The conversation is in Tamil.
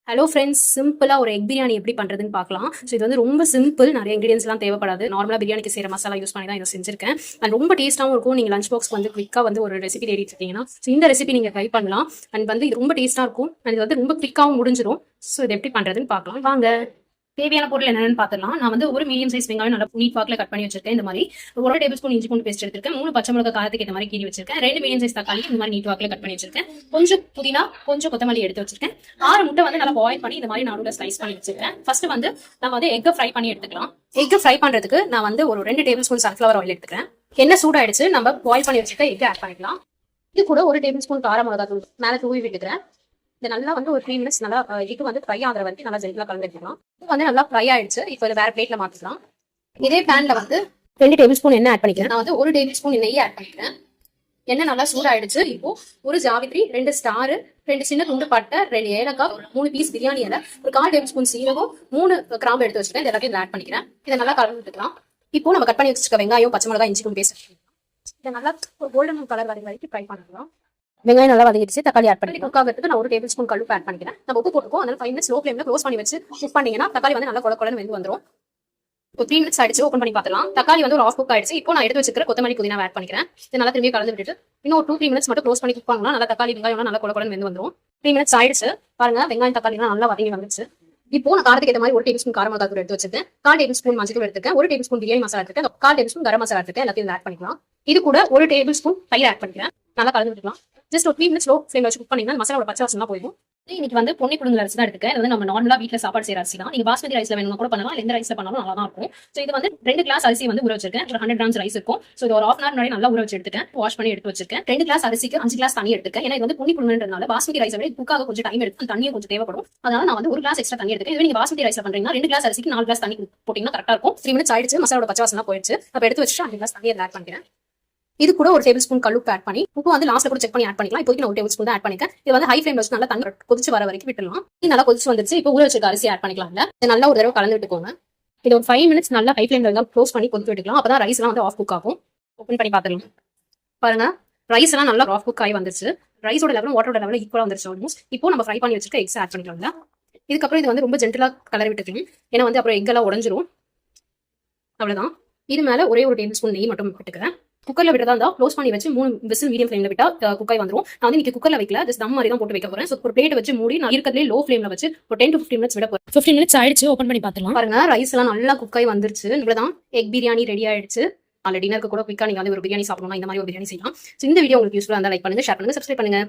ஹலோ ஃப்ரெண்ட்ஸ், சிம்பிளாக ஒரு எக் பிரியாணி எப்படி பண்ணுறதுன்னு பார்க்கலாம். ஸோ இது வந்து ரொம்ப சிம்பிள், நிறைய இன்கிரியன்ஸ்லாம் தேவைப்படாது. நார்மலாக பிரியாணிக்கு செய்கிற மசாலா யூஸ் பண்ணி தான் இதை செஞ்சிருக்கேன். அண்ட் ரொம்ப டேஸ்ட்டாகவும் இருக்கும். நீங்கள் லஞ்ச் பாக்ஸ்க்கு வந்து குவிக்காக வந்து ஒரு ரெசிபி தேடிட்டு இருக்கீங்கன்னா ஸோ இந்த ரெசிபி நீங்கள் ட்ரை பண்ணலாம். அண்ட் வந்து இது ரொம்ப டேஸ்ட்டாக இருக்கும். அண்ட் இது வந்து ரொம்ப குவிக்காகவும் முடிஞ்சிடும். ஸோ இது எப்படி பண்ணுறதுன்னு பார்க்கலாம் வாங்க. தேவையான பொருள் என்னென்னு பார்த்துலாம். நான் வந்து ஒரு மீடியம் சைஸ் வெங்காயம் நல்லா நீட் வாக்கில் கட் பண்ணி வச்சிருக்கேன். இந்த மாதிரி 1 டேபிள் ஸ்பூன் இஞ்சி பூண்டு பேஸ்ட் எடுத்திருக்கேன். 3 பச்சை மிளகாய் காரத்துக்கு இந்த மாதிரி கீறி வச்சிருக்கேன். 2 மீடியம் சைஸ் தக்காளி இந்த மாதிரி நீட் வாக்கில் கட் பண்ணி வச்சிருக்கேன். கொஞ்சம் புதினா, கொஞ்சம் கொத்தமல்லி எடுத்து வச்சிருக்கேன். 6 முட்டை வந்து நல்லா பாயில் பண்ணி இந்த மாதிரி நடுவில் ஸ்லைஸ் பண்ணி வச்சிருக்கேன். ஃபர்ஸ்ட் வந்து நம்ம வந்து எக்கை ஃப்ரை பண்ணி எடுத்துக்கலாம். எக்கை ஃப்ரை பண்றதுக்கு நான் வந்து ஒரு 2 டேபிள் ஸ்பூன் சன்ஃபிளவர் ஆயில் எடுத்துக்கிறேன். எண்ணெய் சூடாயிடுச்சு, நம்ம பாயில் பண்ணி வச்சிருக்க எக்கை ஆட் பண்ணிக்கலாம். இது கூட 1 டேபிள் ஸ்பூன் கார மிளகாய் தூள் மேலே தூவி விட்டுக்கிறேன். இது நல்லா வந்து ஒரு 3 மினிட்ஸ் நல்லா எக்கு வந்து ஃப்ரை ஆகிற வரைக்கும் நல்லா ஜென்டலா கலந்து எடுத்துக்கலாம். இது வந்து நல்லா ஃப்ரை ஆயிடுச்சு. இப்போ வேற பிளேட்ல மாத்திக்கலாம். இதே பேன்ல வந்து 2 டேபிள் ஸ்பூன் எண்ணெய் ஆட் பண்ணிக்கிறேன். நான் வந்து 1 டேபிள் ஸ்பூன் நெய் ஆட் பண்ணிக்கிறேன். எண்ணெய் நல்லா சூடாயிடுச்சு. இப்போ ஒரு ஜாவித்ரி, 2 ஸ்டார், 2 சின்ன துண்டு பட்டை, 2 ஏலக்காய், 3 பீஸ் பிரியாணி இலை, ஒரு 1/4 டேபிள் ஸ்பூன் சீரகம், 3 கிராம்பு எடுத்து வச்சுருக்கேன். இது எல்லாத்தையும் ஆட் பண்ணிக்கிறேன். இதை நல்லா கலந்து விட்டுக்கலாம். இப்போ நம்ம கட் பண்ணி வச்சிருக்க வெங்காயம், பச்சை மிளகாய், இஞ்சி பூண்டு பேஸ்ட் இதை நல்லா கோல்டன் கலர் வரைக்கும் ஃப்ரை பண்ணிக்கலாம். வெங்காயம் நல்லா வதங்கிடுச்சு. தக்காளி ஆட் பண்ணி குக் ஆகிறதுக்கு நான் 1 டேபிள் ஸ்பூன் கல் ஆட் பண்ணிக்கிறேன். நம்ம உப்பு போட்டுக்கோ. அதனால 5 மினிட்ஸ் லோ ஃப்ளேம்ல க்ளோஸ் பண்ணி வச்சு குக் பண்ணீங்கன்னா தக்காளி வந்து நல்லா கொலன்னு வெந்து வந்துடும். இப்போ 3 மினிட்ஸ் ஆயிடுச்சு. ஓப்பன் பண்ணி பார்க்கலாம். தக்காளி வந்து ஒரு ஆஃப் குக் ஆயிடுச்சு. இப்போ நான் எடுத்து வச்சிருக்கிற கொத்தமல்லி புதினா ஆட் பண்ணிக்கிறேன். இது நல்லா திரும்பி கலந்து விட்டுட்டு இன்னும் ஒரு 2-3 மினிட்ஸ் மட்டும் க்ளோஸ் பண்ணி குக் பண்ணலாம். நல்லா தக்காளி வெங்காயம் நல்லா கொலன்னு வெந்து வந்துடும். 3 மினிட்ஸ் ஆயிடுச்சு. பாருங்க, வெங்காயம் தக்காளி நல்லா வதங்கி வந்துச்சு. இப்போ நான் காரத்துக்கு ஏற்ற மாதிரி 1 டேபிள் ஸ்பூன் கார மிளகாய் தூள் எடுத்து வச்சிருக்கேன். 1/4 டேபிள் ஸ்பூன் மஞ்சள் தூள் எடுத்துக்கேன். 1 டேபிள் ஸ்பூன் பிரியாணி மசாலா எடுத்துக்கேன். 1/4 டேபிள் ஸ்பூன் கரம் மசாலா எடுத்துக்கேன். எல்லாத்தையும் ஆட் பண்ணிக்கலாம். இது கூட 1 டேபிள் ஸ்பூன் தயிர் ஆட் பண்ணிக்கிறேன். நல்லா கலந்து விட்டுக்கலாம். ஜஸ்ட் ஒரு 3 மினிட்ஸ் லோ ஃப்ளேம்ல வச்சு குக் பண்ணீங்கன்னா மசாலோட பச்சை வாசனை போயிடும். இன்னைக்கு வந்து பொன்னி புழுங்கல் அரிசி தான் எடுத்துக்கேன். இது வந்து நம்ம நார்மலா வீட்ல சாப்பாடு செய்யற அரிசி தான். நீங்க பாஸ்மதி ரைஸ்ல வேணும்னா கூட பண்ணலாம். எந்த ரைஸ்ல பண்ணாலும் நல்லா தான் இருக்கும். சோ இது வந்து 2 கிளாஸ் அரிசி வந்து ஊற வச்சிருக்கேன். ஒரு 100 கிராம்ஸ் ரைஸ் இருக்கும். சோ இது ஒரு 1/2 hour முன்னாடி நல்லா ஊற வச்சு எடுத்துக்கேன். வாஷ் பண்ணி எடுத்து வச்சிருக்கேன். 2 கிளாஸ் அரிசிக்கு 5 கிளாஸ் தண்ணி எடுத்துக்கேன். ஏன்னா இது வந்து பொன்னி புழுங்கல்ன்றதுனால பாஸ்மதி ரைஸ் விட குக்காக கொஞ்சம் டைம் எடுக்கும். தண்ணியும் கொஞ்சம் தேவைப்படும். அதனால நான் வந்து 1 கிளாஸ் எக்ஸ்ட்ரா தண்ணி எடுத்துக்கேன். இது நீங்க பாஸ்மதி ரைஸ்ல பண்றீங்கன்னா 2 கிளாஸ் அரிசிக்கு 4 கிளாஸ் தண்ணி போட்டீங்கன்னா கரெக்டா இருக்கும். 3 மினிட்ஸ் ஆயிடுச்சு. மசாலோட பச்சை வாசனை போயிடுச்சு. அப்ப எடுத்து வச்சுட்டு 5 கிளாஸ் தண்ணி ஆட் பண்ணிக்கிறேன். இது கூட 1 டேபிள் ஸ்பூன் கல்லுப்பு ஆட் பண்ணி உப்பு வந்து லாஸ்ட்ல கூட செக் பண்ணி ஆட் பண்ணிக்கலாம். இப்போதைக்கு நான் 1 டேபிள் ஸ்பூன் தான் ஆட் பண்ணிக்கிறேன். இது வந்து ஹை ஃப்ளேம்ல வச்சு நல்லா தண்ணி கொதிச்சு வர வரைக்கும் விட்டுலாம். இது நல்லா கொதிச்சு வந்துருச்சு. இப்போ ஊற வச்சிருக்க அரிசி ஆட் பண்ணிக்கலாம். இது நல்லா ஒரு தடவை கலந்து விட்டுக்கோங்க. இது ஒரு 5 மினிட்ஸ் நல்லா ஹை ஃப்ளேம்ல இருந்தா க்ளோஸ் பண்ணி கொதிச்சு விட்டுக்கலாம். அப்பதான் ரைஸ் எல்லாம் வந்து ஆஃப் குக் ஆகும். ஓப்பன் பண்ணி பாத்துக்கலாம். பாருங்க, ரைஸ் எல்லாம் நல்லா ஆஃப் குக் ஆகி வந்துருச்சு. ரைஸோட லெவலும் வாட்டரோட லெவலும் ஈக்குவலா வந்துருச்சு ஆல்மோஸ்ட். இப்போ நம்ம ஃப்ரை பண்ணி வச்சிருக்க எக்ஸ் ஆட் பண்ணிக்கலாம். இதுக்கப்புறம் இது வந்து ரொம்ப ஜென்டலா கலரி விட்டுக்கணும். ஏன்னா வந்து அப்புறம் எக்கெல்லாம் உடஞ்சிரும். அவ்வளவுதான். இது மேல ஒரே 1 டேபிள் ஸ்பூன் நெய் மட்டும் விட்டுக்கிறேன். குக்கர்ல விட்டதா இருந்தா க்ளோஸ் பண்ணி வச்சு 3 விசில் மீடியம் ஃப்ளேம்ல விட்டா குக்காய் வந்துரும். நான் வந்து இன்னைக்கு குக்கர்ல வைக்கல, ஜஸ்ட் தம் மாதிரி தான் போட்டு வைக்க போறேன். சோ ஒரு பிளேட் வச்சு மூடி நான் இருக்கிறதுலே லோ ஃப்ளேம்ல வச்சு ஒரு 10 to 15 மினிட்ஸ் விட போறேன். 15 மினிட்ஸ் ஆயிடுச்சு. ஓப்பன் பண்ணி பார்த்துக்கலாம். பாருங்க, ரைஸ் எல்லாம் நல்லா குக்காய் வந்துருச்சு. இவ்வளவுதான், எக் பிரியாணி ரெடி ஆயிடுச்சு. நாளை டின்னருக்கு கூட குயிக்கா நீங்க வந்து ஒரு பிரியாணி சாப்பிடணும்னா இந்த மாதிரி ஒரு பிரியாணி செய்யலாம். இந்த வீடியோ உங்களுக்கு யூஸ்ஃபுல்லா இருந்தா லைக் பண்ணுங்க, ஷேர் பண்ணுங்க, சப்ஸ்கிரைப் பண்ணுங்க.